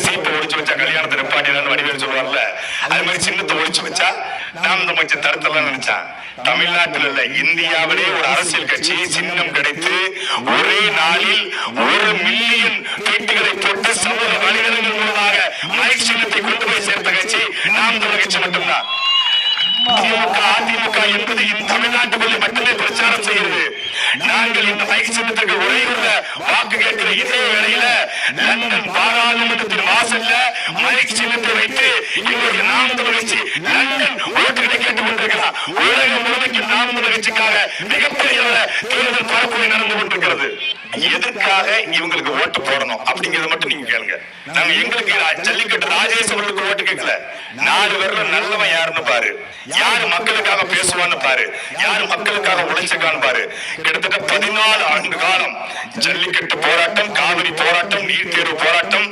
சீட்டை ஒழிச்சு வச்சா கல்யாணத்தை நிப்பாட்டினான்னு வடிவேல் சொல்லுவார்ல, அது மாதிரி சின்னத்தை ஒழிச்சு வச்சா நாம் தமிழ்ச்சி தடுத்தலாம் நினைச்சான். தமிழ்நாட்டில் இல்ல, இந்தியாவிலே ஒரு அரசியல் கட்சி சின்னம் கிடைத்து ஒரே நாளில் 1 மில்லியன் ட்வீட்டுகளை போட்டு சமூக வலைதளங்கள் மூலமாக மைக் சின்னத்தை கொண்டு போய் சேர்த்த கட்சி நாம் தமிழ் கட்சி மட்டும்தான். அதிமுக என்பது இந்த தமிழ்நாட்டுக்குள்ளே மட்டுமே பிரச்சாரம் செய்கிறது. நாங்கள் இந்த மைக் சின்னத்திற்கு உரையுள்ள வாக்கு கேட்கிற இதே வேளையில லண்டன் பாராளுமன்றத்தின் வாசல்ல மைக் சின்னத்தை வைத்து இவருடைய நாம் தமிழ் கட்சி லண்டன் ஓட்டுகளை கேட்டுக் கொண்டிருக்கிறார். உலகம் முழுமைக்கும் நாம் தமிழ் கட்சிக்காக மிகப்பெரிய தேர்தல் பரப்புரை நடந்து கொண்டிருக்கிறது. எதுக்காக இவங்களுக்கு ஓட்டு போடணும் அப்படிங்கறத மட்டும் நீங்க கேளுங்க. நாங்க எங்களுக்கு ஜல்லிக்கட்டு ராஜேஷ் அவர்களுக்கு ஓட்டு கேட்கல. 4 பேர்ல நல்லவன் யாருன்னு பாரு, யாரு மக்களுக்காக பேசுவான்னு பாரு, யாரு மக்களுக்காக உழைச்சிருக்கான்னு பாரு. கிட்டத்தட்ட 14 ஆண்டு காலம் ஜல்லிக்கட்டு போராட்டம், காவிரி போராட்டம், நீட் தேர்வு போராட்டம்,